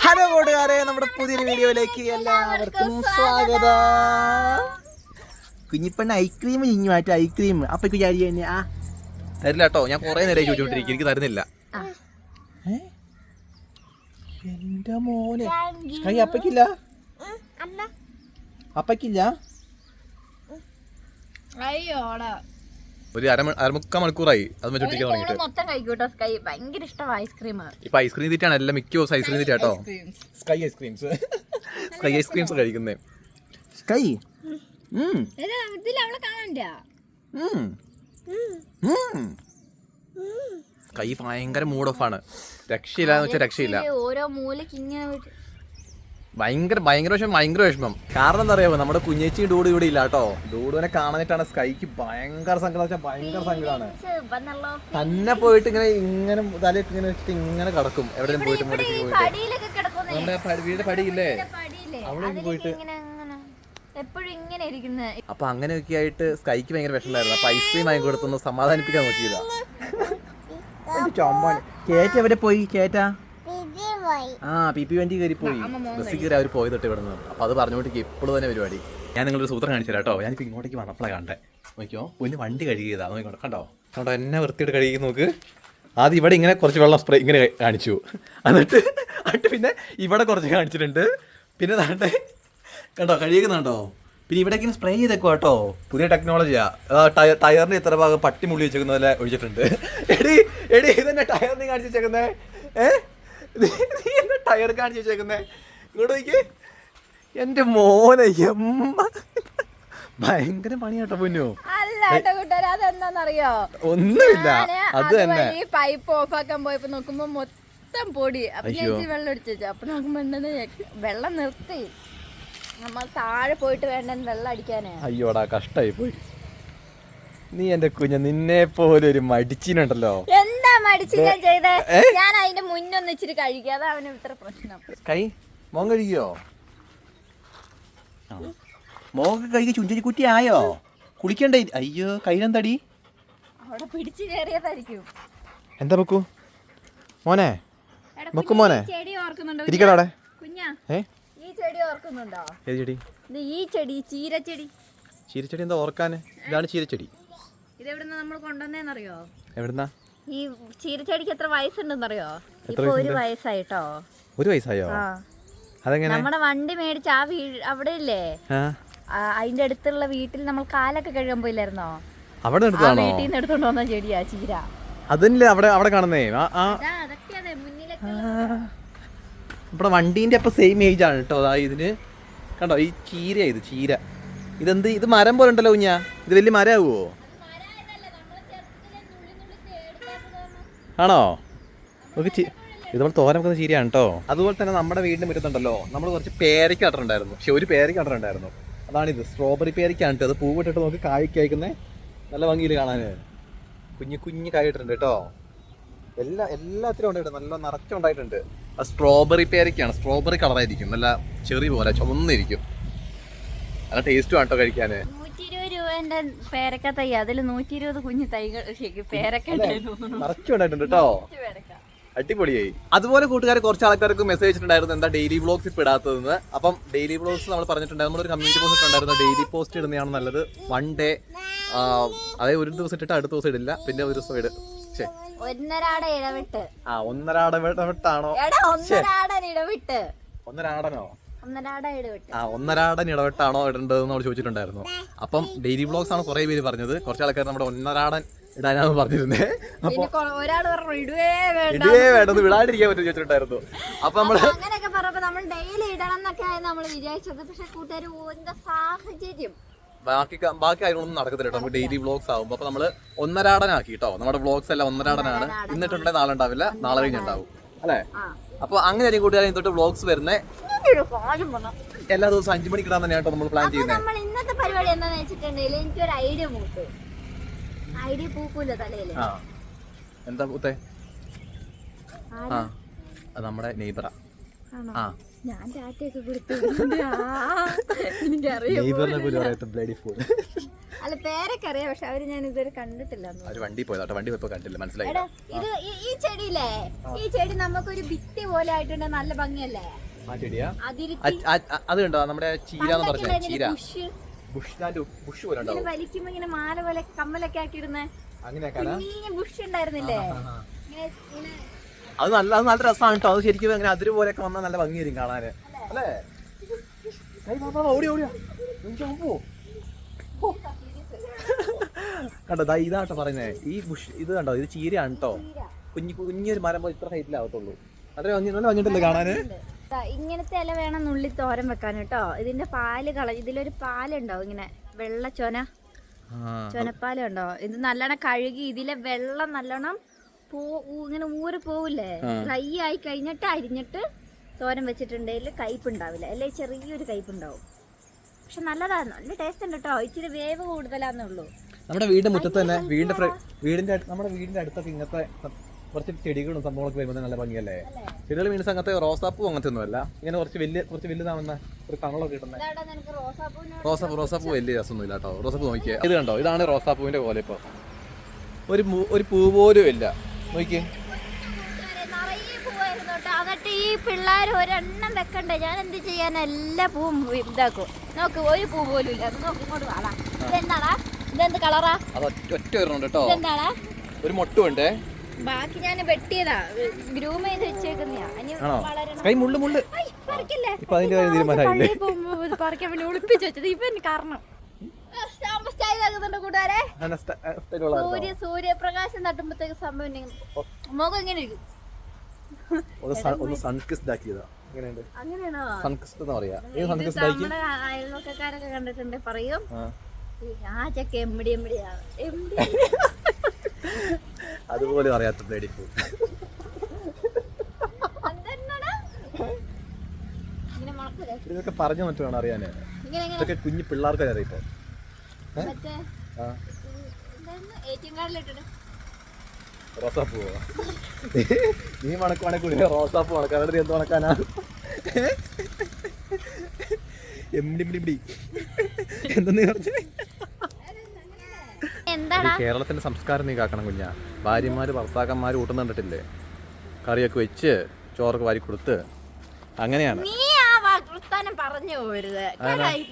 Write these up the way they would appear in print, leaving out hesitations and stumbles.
Hello കൂട്ടുകാരെ, നമ്മുടെ പുതിയൊരു വീഡിയോയിലേക്ക് എല്ലാവർക്കും സ്വാഗതം. കുഞ്ഞിപ്പെണ്ണ ഐസ്ക്രീം ഇഞ്ഞു മാറ്റം ഐസ്ക്രീം അപ്പൊ വിചാരി തന്നെ തരില്ല കേട്ടോ. ഞാൻ കുറെ നേരം ചോദിച്ചോണ്ടിരിക്കും, എനിക്ക് തരുന്നില്ല. എന്റെ മോനെ കൈ അപ്പക്കില്ല, അപ്പക്കില്ല. ഒരു അരമുക്കാൽ മണിക്കൂറായി അത് വെച്ചോണ്ടിരിക്കാൻ തുടങ്ങിയിട്ട്. ഭയങ്കര ഇഷ്ടമാണ് ഐസ്ക്രീം. ഇപ്പൊ ഐസ്ക്രീം തീറ്റാണ് എല്ലാം, മിക്ക ദിവസം ഐസ്ക്രീം തീറ്റ കേട്ടോ. സ്കൈ ഐസ്ക്രീംസ്, സ്കൈ ഐസ്ക്രീംസ് കഴിക്കുന്നേ. സ്കൈ സ്കൈ ഭയങ്കര മൂഡ് ഓഫ് ആണ്, രക്ഷയില്ല എന്ന് വെച്ചാൽ രക്ഷയില്ല. ഓരോ മൂലക്ക് ഇങ്ങനെ ഭയങ്കര വിഷമം. കാരണം എന്താ അറിയാമോ, നമ്മുടെ കുഞ്ഞേച്ചി ഡൂഡ് ഇവിടെ ഇല്ല കേട്ടോ. ഡൂഡുവിനെ കാണാനിട്ടാണ് സ്കൈക്ക് ഭയങ്കര സങ്കടം. വെച്ചാൽ ഭയങ്കര സങ്കടമാണ്. തന്നെ പോയിട്ട് ഇങ്ങനെ തലയൊക്കെ ഇങ്ങനെ വെച്ചിട്ട് ഇങ്ങനെ കിടക്കും. എവിടെയും പോയിട്ട് നമ്മുടെ വീടിന്റെ പടിയില്ലേ അവിടെ പോയിട്ട് അപ്പൊ അങ്ങനെയൊക്കെ ആയിട്ട് സ്കൈക്ക് ഭയങ്കര വിഷമമായിരുന്നു. അപ്പൊ ഐസ്ക്രീം വാങ്ങി കൊടുത്തൊന്ന് സമാധാനിപ്പിക്കാൻ നോക്കിയതാ. ചേറ്റ എവിടെ പോയി? ചേറ്റ PP20 കയറി പോയി. ബസ്സിൽ കയറി അവർ പോയി തൊട്ട് ഇവിടെ നിന്ന്. അപ്പൊ അത് പറഞ്ഞുകൊണ്ടിരിക്കും ഇപ്പോഴും തന്നെ പരിപാടി. ഞാൻ നിങ്ങളൊരു സൂത്രം കാണിച്ചു തരാം കേട്ടോ. ഞാനിപ്പോ ഇങ്ങോട്ടേക്ക് വന്നപ്പോഴാണ് കണ്ടേ. നോക്കിയോ, പൊന്ന് വണ്ടി കഴുകിയതാ. നോക്കിക്കോട്ടെ, കണ്ടോ എന്നെ വൃത്തിയിട്ട് കഴുകി നോക്ക്. ആദ്യം ഇവിടെ ഇങ്ങനെ കുറച്ച് വെള്ളം സ്പ്രേ ഇങ്ങനെ കാണിച്ചു, എന്നിട്ട് പിന്നെ ഇവിടെ കുറച്ച് കാണിച്ചിട്ടുണ്ട്. പിന്നെ താണ്ടെ കണ്ടോ കഴുകിക്കുന്നുണ്ടോ. പിന്നെ ഇവിടേക്ക് സ്പ്രേ ചെയ്തേക്കോ കേട്ടോ. പുതിയ ടെക്നോളജിയാ. ടയറിന് ഇത്ര ഭാഗം പട്ടി മുള്ളി വെച്ചേക്കുന്ന പോലെ ഒഴിച്ചിട്ടുണ്ട്. എടി ഇതന്നെ ടയറിന് കാണിച്ചു വെച്ചേക്കുന്നേ. നീ എന്താ ടയർ കാണിച്ചു വെച്ചേക്കുന്നേ? ഇങ്ങോട്ട് നോക്കി എന്റെ മോനെ. ഭയങ്കര പണിയാട്ടോ പൊന്നു. അതെന്താന്നറിയോ, ഒന്നുമില്ല, അത് തന്നെ. പൈപ്പ് ഓഫ് ആക്കാൻ പോയപ്പോ നോക്കുമ്പോ മൊത്തം പൊടി. അപ്പൊ വെള്ളം അടിച്ചു. അപ്പൊ നോക്കുമ്പോ വെള്ളം നിർത്തി. നമ്മൾ താഴെ പോയിട്ട് വേണ്ട വെള്ളം അടിക്കാനേ. അയ്യോടാ, കഷ്ടായി പോയി. നീ എന്റെ കുഞ്ഞ, നിന്നെ പോലെ ഒരു മടിച്ചിനുണ്ടല്ലോ. എന്താ മടിച്ചു ഞാൻ ചെയ്തേ? ഞാൻ അതിന്റെ മുന്നൊന്ന് ഇച്ചിരി കഴിക്കുക, അതാ അവന് ഇത്ര പ്രശ്നം. കൈ മോൻ കഴിക്കോ? മോക്ക് കഴിക്ക്. ചുഞ്ചരി കുറ്റി ആയോ? കുളിക്കണ്ടേ? അയ്യോ, കയ്യിലെന്തടി? അവിടെ പിടിച്ചു കയറിയതായിരിക്കും. എന്താ ബക്കു മോനെ? ബക്കു മോനെ ചെടി ഓർക്കുന്നുണ്ടോ? ഇരിക്കടാ അവിടെ. കുഞ്ഞാ, ഈ ചെടി ഓർക്കുന്നുണ്ടോ? ഏത് ചെടി? ഈ ചെടി, ചീരച്ചെടി. ചീരച്ചെടി എന്താ ഓർക്കാന്? ഇതാണ് ചീരച്ചെടി. ഇതെവിടുന്ന നമ്മൾ കൊണ്ടുവന്നേന്നറിയോ? എവിടുന്നാ? ഈ ചീരച്ചെടിക്ക് എത്ര വയസ്സുണ്ടെന്നറിയോ? ഇപ്പൊ 1 വയസ്സായിട്ടോ. 1 വയസ്സായോ? അതെങ്ങനെ? നമ്മുടെ വണ്ടി മേടിച്ച അവിടെ ഇല്ലേ, അതിന്റെ അടുത്തുള്ള വീട്ടിൽ നമ്മൾ കാലൊക്കെ കഴുകാൻ പോയില്ലായിരുന്നോ? അവിടെ വീട്ടിൽ നിന്ന് എടുത്തോണ്ട് വന്ന ചെടിയാ ചീര. അതല്ലേ അവിടെ കാണുന്നേ. നമ്മുടെ വണ്ടീന്റെ അപ്പൊ സെയിം ഏജ് ആണ് കേട്ടോ. ഇതിന് കണ്ടോ, ഈ ചീര. ഇതെന്ത്, ഇത് മരം പോലെ ഉണ്ടല്ലോ കുഞ്ഞാ. ഇത് വലിയ മരമാവോ? ആണോ? ഇത് നമ്മൾ തോരൻ വെക്കുന്ന ചീരയാണ് കേട്ടോ. അതുപോലെ തന്നെ നമ്മുടെ വീടിന്റെ മുറ്റത്തുണ്ടല്ലോ, നമ്മൾ കുറച്ച് പേരയ്ക്ക നട്ടിട്ടുണ്ടായിരുന്നു. പക്ഷെ ഒരു പേരയ്ക്ക നട്ടിട്ടുണ്ടായിരുന്നു. അതാണിത്, സ്ട്രോബെറി പേരയ്ക്കാണ് കേട്ടോ. അത് പൂവിട്ടിട്ട് നമുക്ക് കായ്ക്ക് അയക്കുന്നേ. നല്ല ഭംഗിയിൽ കാണാന് കുഞ്ഞു കായിട്ടുണ്ട് കേട്ടോ. എല്ലാത്തിലും ഉണ്ടായിട്ട് നല്ല നിറച്ചുണ്ടായിട്ടുണ്ട്. അത് സ്ട്രോബെറി പേരയ്ക്കാണ്. സ്ട്രോബെറി കളറായിരിക്കും, നല്ല ചെറി പോലെ ചുവന്നിരിക്കും. നല്ല ടേസ്റ്റും ആണ് കേട്ടോ കഴിക്കാന്. 120 രൂപന്റെ പേരക്ക തൈ, അതിൽ 120 കുഞ്ഞു തൈകൾ പേരക്ക നിറച്ചുണ്ടായിട്ടുണ്ട് കേട്ടോ. അടിപൊളിയായി. അതുപോലെ കൂട്ടുകാരെ കുറച്ച് ആൾക്കാർക്ക് മെസ്സേജ് ഇട്ടിട്ടുണ്ടായിരുന്നു എന്താ ഡെയിലി വ്ളോഗ്സ് ഇപ്പൊ ഇടാത്തതെന്ന്. അപ്പം ഡെയിലി വ്ളോഗ്സ് നമ്മൾ പറഞ്ഞിട്ടുണ്ടായിരുന്നു, നമ്മളൊരു കമ്മ്യൂണിറ്റി പോസ്റ്റ് ഉണ്ടായിരുന്നു. ഡെയിലി പോസ്റ്റ് ഇടുന്നതാണ് നല്ലത്. 1 ഡേ, അതായത് ഒരു ദിവസം ഇട്ടിട്ട് അടുത്ത ദിവസം ഇടില്ല, പിന്നെ ഒരു ദിവസം ഇടവിട്ടാണോ? ഒന്നരാടൻ ഇടവിട്ടാണോ ഇടേണ്ടതെന്ന് നമ്മൾ ചോദിച്ചിട്ടുണ്ടായിരുന്നു. അപ്പം ഡെയിലി വ്ളോഗ്സ് ആണ് കുറെ പേര് പറഞ്ഞത്. കുറച്ച് ആൾക്കാർ നമ്മുടെ ഒന്നരാടൻ ഇടാനാണ് പറഞ്ഞിരുന്നേ. അപ്പൊ ഇടുവേ വേണ്ടത് വിടാണ്ടിരിക്കാൻ പറ്റും ചോദിച്ചിട്ടുണ്ടായിരുന്നു. അപ്പൊ നമ്മൾ ബാക്കി കാര്യങ്ങളൊന്നും നടക്കത്തില്ല കേട്ടോ. നമുക്ക് ഡെയിലി വ്ളോഗ്സ് ആകുമ്പോ അപ്പൊ നമ്മള് ഒന്നരാടനാക്കി കേട്ടോ. നമ്മുടെ വ്ളോഗ്സ് എല്ലാം ഒന്നരാടനാണ്. ഇന്നിട്ടുണ്ടെങ്കിൽ നാളെ ഉണ്ടാവില്ല, നാളെ കഴിഞ്ഞുണ്ടാവും അല്ലേ? അപ്പൊ അങ്ങനെ കൂട്ടുകാരെ തൊട്ട് വ്ളോഗ്സ് വരുന്നേ എല്ലാ ദിവസവും 5 മണിക്ക് ഇടാൻ തന്നെയാണ് നമ്മൾ പ്ലാൻ ചെയ്യുന്നത്. ഇന്നത്തെ പരിപാടി എന്താണെന്ന് വെച്ചിട്ടുണ്ടെങ്കിൽ എനിക്കൊരു ഐഡിയ പൂക്കൂല തലയില്. എന്താ പൂത്തേ? അത് നമ്മുടെ നെയ്ബറാ. ആണോ? ആ ഞാൻ ടാറ്റയൊക്കെ കൊടുത്തിട്ടുണ്ട്. എനിക്കറിയാം. അല്ല പേരൊക്കെ അറിയാം, പക്ഷെ അവര് ഞാൻ ഇതുവരെ കണ്ടിട്ടില്ല. അവര് വണ്ടി പോയതാട്ടോ, വണ്ടി പോയപ്പോ കണ്ടില്ല, മനസ്സിലായി. ഇത് ഈ ചെടിയില്ലേ, ഈ ചെടി നമുക്കൊരു ഭിത്തി പോലെ ആയിട്ടുണ്ട്, നല്ല ഭംഗിയല്ലേ? ആ ചെടിയാ അത് കണ്ടോ, നമ്മുടെ ചീര എന്ന് പറഞ്ഞ ചീര ബുഷ് പോലെ ഉണ്ടാവും. വലിക്കുമ്പോ ഇങ്ങനെ മാല പോലെ കമ്മലൊക്കെ ആക്കിയിടുന്നേ, കുഞ്ഞു ബുഷ് ഉണ്ടായിരുന്നില്ലേ? അത് നല്ല രസമാണ് കേട്ടോ. അത് ശരിക്കും അങ്ങനെ അതിര് പോലെയൊക്കെ വന്നാൽ നല്ല ഭംഗിയായിരിക്കും കാണാന് അല്ലേ? ഓടിയാ കണ്ടോ, ഇതാട്ടോ പറയുന്നേ. ഈ ബുഷ് ഇത് കണ്ടോ, ഇത് ചീരയാണ് കേട്ടോ. കുഞ്ഞൊരു മരം പോലെ ഇത്ര ഹൈറ്റിലാവത്തുള്ളൂ. നല്ല ഭംഗിയുണ്ടല്ലേ കാണാന്? ഇങ്ങനത്തെ ഇല വേണം നുള്ളി തോരൻ വെക്കാൻ കേട്ടോ. ഇതിന്റെ പാല് ഇതിലൊരു പാലുണ്ടാവും, ഇങ്ങനെ വെള്ള ചൊനപ്പാലുണ്ടോ. ഇത് നല്ലോണം കഴുകി ഇതിലെ വെള്ളം നല്ലോണം ഇങ്ങനെ ഊറി പോവില്ലേ, ഡ്രൈ ആയി കഴിഞ്ഞിട്ട് അരിഞ്ഞിട്ട് തോരൻ വെച്ചിട്ടുണ്ടെങ്കിൽ കയ്പുണ്ടാവില്ല, അല്ലെ ചെറിയൊരു കയ്പുണ്ടാവും. പക്ഷെ നല്ലതാണ്, നല്ല ടേസ്റ്റ് ഉണ്ട് കേട്ടോ. ഇച്ചിരി വേവ് കൂടുതലാന്നേ ഉള്ളൂ. നമ്മുടെ വീടിന്റെ മുറ്റത്ത് തന്നെ നമ്മുടെ വീടിന്റെ അടുത്തൊക്കെ ഇങ്ങനത്തെ കുറച്ച് ചെടികളും സംഭവങ്ങളൊക്കെ വരുമ്പോൾ നല്ല ഭംഗിയല്ലേ? ചെടികൾ മീൻസ് അങ്ങനത്തെ റോസാപ്പൂ അങ്ങനത്തെ ഒന്നുമല്ല, ഇങ്ങനെ കുറച്ച് വലുതാവുന്ന ഒരു കണളൊക്കെ കിട്ടുന്നത്. റോസാപ്പൂ വലിയ രസമൊന്നുമില്ല കേട്ടോ. റോസാപ്പൂ നോക്കിയേ, ഇത് കണ്ടോ, ഇതാണ് റോസാപ്പൂവിന്റെ പോലെ. ഇപ്പൊ ഒരു പൂ പോലും ഇല്ല, നോക്കിയേ. എന്നിട്ട് ഈ പിള്ളേർ ഒരെണ്ണം വെക്കണ്ടേ, ഞാൻ എന്ത് ചെയ്യാൻ? എല്ലാ പൂവും ഇതാക്കും. നോക്ക്, ഒരു പൂ പോലും ഇല്ല. നോക്ക്, ഇങ്ങോട്ട് വാടാ. ഇതെന്താടാ? ഇതെന്ത് കളറാ? അത് ഒറ്റ കേട്ടോ. ഇതെന്താടാ? ഒരു മൊട്ടുണ്ടേ. ബാക്കി ഞാൻ വെട്ടിയതാ, ഗ്രൂം ചെയ്ത് വെച്ചേക്കുന്നയാ. പറിക്കാൻ വേണ്ടി ഒളിപ്പിച്ച് വെച്ചത് ഇവൻ കാരണം. കൂട്ടുകാരെ, സൂര്യപ്രകാശം തട്ടുമ്പോഴത്തേക്ക് സംഭവം മുഖം ഇങ്ങനെ ഇരിക്കും. നമ്മുടെ അയൽവക്കക്കാരൊക്കെ കണ്ടിട്ടുണ്ട്, പറയും ആ ചെക്ക എമ്മിടിയാണ്. അതുപോലെ അറിയാത്ത ബ്ലേഡി ഫുൾ. ഇതൊക്കെ പറഞ്ഞു മറ്റാണ് അറിയാനേ. ഇതൊക്കെ കുഞ്ഞു പിള്ളേർക്ക് അറിയിപ്പോ. റോസാപ്പൂ നീ മണക്കുവാണെ കൂടി റോസാപ്പൂ മണക്കാൻ എന്ത് മണക്കാനാ? എന്തെന്ന് പറഞ്ഞേ? കേരളത്തിന്റെ സംസ്കാരം നീ കാക്കണം കുഞ്ഞാ. ഭാര്യമാര് ഭർത്താക്കന്മാര് കൂട്ടുന്ന കണ്ടിട്ടില്ലേ? കറിയൊക്കെ വെച്ച് ചോറൊക്കെ വാരി കൊടുത്ത് അങ്ങനെയാണ്. പറഞ്ഞു പോരുത്.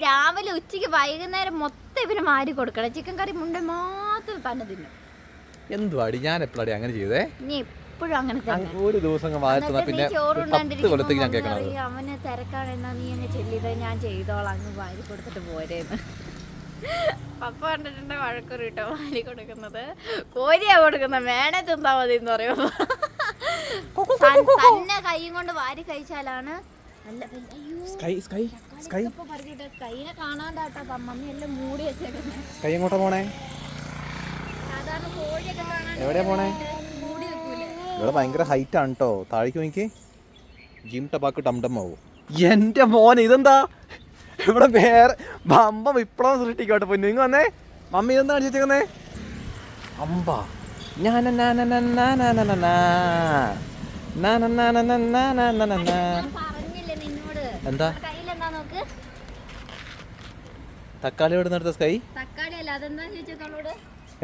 രാവിലെ ഉച്ചക്ക് വൈകുന്നേരം മൊത്തം ഇവന് മാരി കൊടുക്കണം. ചിക്കൻ കറി മുണ്ട മാത്രം തന്നെ തിന്നും. എന്തുവാടി ഞാൻ എപ്പോഴാടി അങ്ങനെ ചെയ്തേ? നീ എപ്പോഴും അങ്ങനെ ഒരു ദിവസം പിന്നെ അവന് തിരക്കാണെന്നാ നീ അങ്ങ് ചെല്ലിയത്, ഞാൻ ചെയ്തോളാം, അങ്ങ് വാരി കൊടുത്തിട്ട് പോരേന്ന്. പപ്പ കണ്ടിട്ടുണ്ട് വഴക്കൊരു കേട്ടോ. വാരി കൊടുക്കുന്നത് കോരിയാ കൊടുക്കുന്നത്, വേണേ തിന്നാ മതി എന്ന് പറയുമ്പോ തന്നെ കൈയും കൊണ്ട് വാരി കഴിച്ചാലാണ് കൈനെ കാണാണ്ടാട്ടോ. മമ്മി എല്ലാം മൂടി വെച്ചേക്കുന്നത്. കൈ എങ്ങോട്ടാ പോണേ? സാധാരണ കോഴിയൊക്കെ കാണാൻ എവിടെയാ പോണേ? മൂടി വെക്കൂലേ? ഇവിടെ ഭയങ്കര ഹൈറ്റ് ആണ് കേട്ടോ. താഴേക്ക് നോക്കി ജിം ടബാക്ക് ടംടം ആവും. എന്റെ മോനെ ഇതെന്താ ഇവിടെ വേറെ ബമ്പ വിപ്ലവം സൃഷ്ടിക്കോട്ടെ. പൊന്നു ഇങ്ങ് വന്നേ. മമ്മി ഇതെന്താ കാണിച്ചേക്കുന്നേ? അമ്പ എന്താ തക്കാളി എവിടെ നിർത്ത സ്കൈ?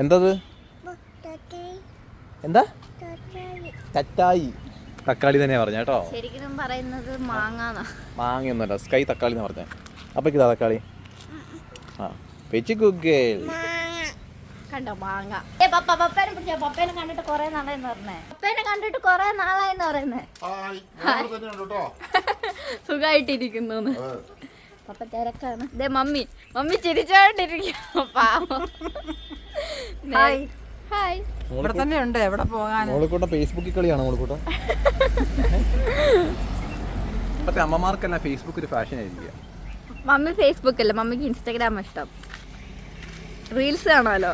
എന്തത്? എന്താ? തക്കാളി. തക്കാളി തന്നെയാ പറഞ്ഞ കേട്ടോ. ശരിക്കും പറയുന്നത് മാങ്ങയൊന്നുമല്ല, സ്കൈ തക്കാളി എന്ന് പറഞ്ഞേ. അപ്പൊ ഇതാ തക്കാളി. ആ വെച്ച് ഗുഗേൽ കണ്ടോ മാങ്ങ. പപ്പേനെ കണ്ടിട്ട് കൊറേ നാളായെന്ന് പറഞ്ഞേ. പപ്പേനെ കണ്ടിട്ട് കൊറേ നാളായെന്ന് പറയുന്നേ. സുഖായിട്ടിരിക്കുന്നു. പപ്പ തിരക്കാണ്. ദേ മമ്മി ചിരിച്ചോണ്ടിരിക്കും. പാവം. ഹായ്. ഇവിടെ തന്നെ ഉണ്ട്, എവിടെ പോകാൻ? മോളിക്കൂട്ട ഫേസ്ബുക്കിൽ കളിയാണ് മോളിക്കൂട്ട. ഇപ്പത്തെ അമ്മമാർക്കെല്ലാം ഫേസ്ബുക്ക് ഒരു ഫാഷൻ ആയിരിക്കുക. മമ്മി ഫേസ്ബുക്ക് അല്ല, മമ്മിക്ക് ഇൻസ്റ്റാഗ്രാം ഇഷ്ടം. റീൽസ് കാണാലോ.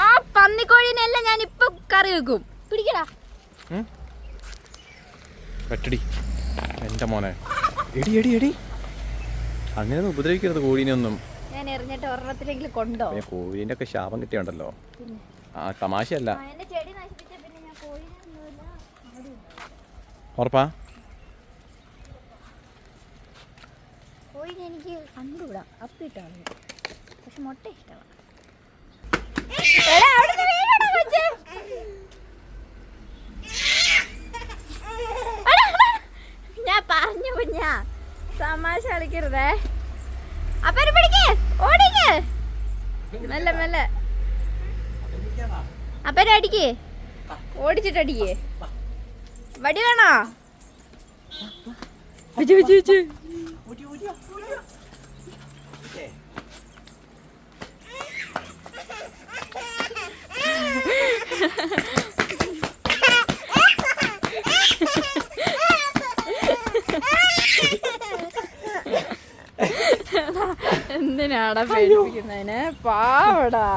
ആ പന്നിക്കോഴിനെല്ലാം ഞാൻ ഇപ്പൊ കറി വെക്കും. പിടിക്കടാ. വെട്ടടി എന്റെ മോനെ. എടി എടി എടി അങ്ങനെയൊന്നും ഉപദ്രവിക്കരുത് കോഴീനെ ഒന്നും. ഞാൻ എറിഞ്ഞിട്ട് ഒരെണ്ണത്തിലെങ്കിലും കൊണ്ടോ. കോഴീന്റെ ഒക്കെ ശാപം കിട്ടിയുണ്ടല്ലോ. ആ തമാശയല്ല. ഉറപ്പാ? കോഴിനെ എനിക്ക് കണ്ടുകൂടാ, അപ്പിട്ടാണ്. പക്ഷെ മുട്ട ഇഷ്ടമാണ്. ഞാൻ പറഞ്ഞു കുഞ്ഞാ, തമാശ കളിക്കരുതേ. അപ്പനെ പിടിക്ക്, ഓടിക്ക്, മെല്ലെ മെല്ലെ. അപ്പനെ അടിക്ക്, ഓടിച്ചിട്ട് അടിക്ക്. വടി വേണോ? എന്തിനാടാ പേടിപ്പിക്കുന്നതിന്? പാവടാ.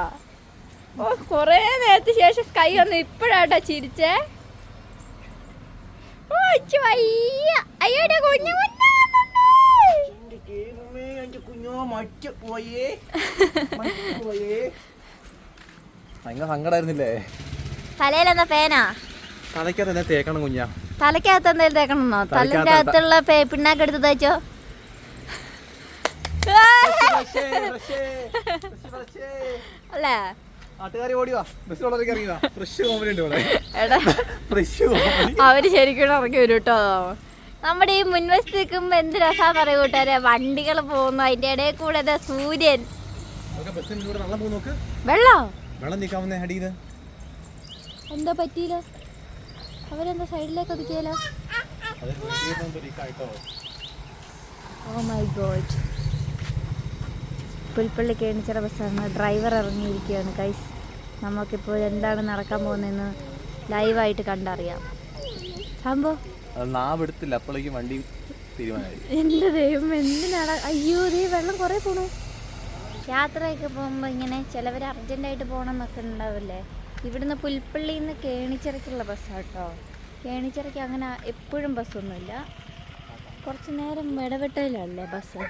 ഓ, കൊറേ നേരത്തിന് ശേഷം കൈ വന്ന് ഇപ്പഴാട്ടാ ചിരിച്ചേ. ഓ, വയ്യ. അയ്യോ കുഞ്ഞു ഭയങ്കര സങ്കടായിരുന്നില്ലേ? തലയിലെന്താ പേനാ? തലയ്ക്കകത്ത് എന്താ തേക്കണം കുഞ്ഞാ? തലക്കകത്ത് എന്തായാലും തേക്കണമെന്നോ? തലന്റെ അകത്തുള്ള പിണ്ണാക്ക് എടുത്ത് തേച്ചോ. അല്ലേ? അവര് ശരിക്കും ഇറങ്ങി വരും കേട്ടോ. നമ്മുടെ ഈ മുൻവശത്ത് നിൽക്കുമ്പോ എന്ത് രസാന്ന് പറയും കൂട്ടുകാരെ. വണ്ടികൾ പോകുന്നു, അതിന്റെ ഇടയിൽ കൂടെ സൂര്യൻ. വെള്ളം എന്താ പറ്റിയില്ല? അവരെന്താ സൈഡിലേക്ക് ഒതുക്കിയാലോ? Oh my god. Pulpally Kenichira ബസ്സാണ്. ഡ്രൈവർ ഇറങ്ങിയിരിക്കുകയാണ് ഗൈസ്. നമുക്കിപ്പോൾ എന്താണ് നടക്കാൻ പോകുന്നതെന്ന് ലൈവായിട്ട് കണ്ടറിയാം. സംഭവം വണ്ടി എൻ്റെ ദൈവം, എന്തിനാണ്? അയ്യോ, ദേ വെള്ളം കുറേ പോണു. യാത്രയൊക്കെ പോകുമ്പോൾ ഇങ്ങനെ ചിലവർ അർജൻറ്റായിട്ട് പോകണം എന്നൊക്കെ ഉണ്ടാവില്ലേ? ഇവിടുന്ന് പുൽപ്പള്ളിയിൽ നിന്ന് കേണിച്ചിറയ്ക്കുള്ള ബസ്സാണ് കേട്ടോ. കേണിച്ചിറയ്ക്ക് അങ്ങനെ എപ്പോഴും ബസ്സൊന്നുമില്ല, കുറച്ച് നേരം ഇടവിട്ടതിലല്ലേ ബസ്.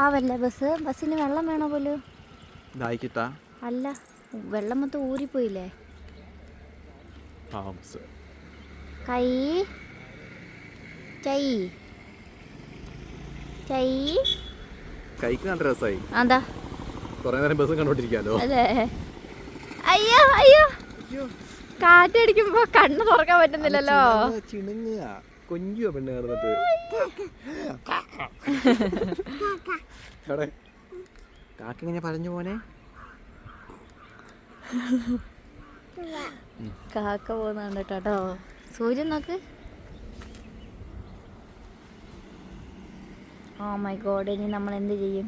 ആവല്ലേ ബസ്? ബസ്സിന് വെള്ളം വേണോ പോലും? അല്ല, വെള്ളം മൊത്തം ഊരിപ്പോയില്ലേ? കൈ ചൈ ചൈ കൈക്ക് നല്ല രസമായി. അതാ കൊറേ നേരം ബസ് കണ്ടോണ്ടിരിക്കാലോ അല്ലേ? അയ്യോ അയ്യോ, കാറ്റടിക്കുമ്പോ കണ്ണ് തുറക്കാൻ പറ്റുന്നില്ലല്ലോ. കൊഞ്ചുവാ പെണ്ണ് കിടന്നിട്ട്. കാക്ക ഇങ്ങനെ പറഞ്ഞു പോനെ. കാക്ക പോകുന്നുണ്ട് കേട്ടോ. സൂര്യൻ നോക്ക്. ഓ മൈ ഗോഡ്, ഇനി നമ്മൾ എന്ത് ചെയ്യും?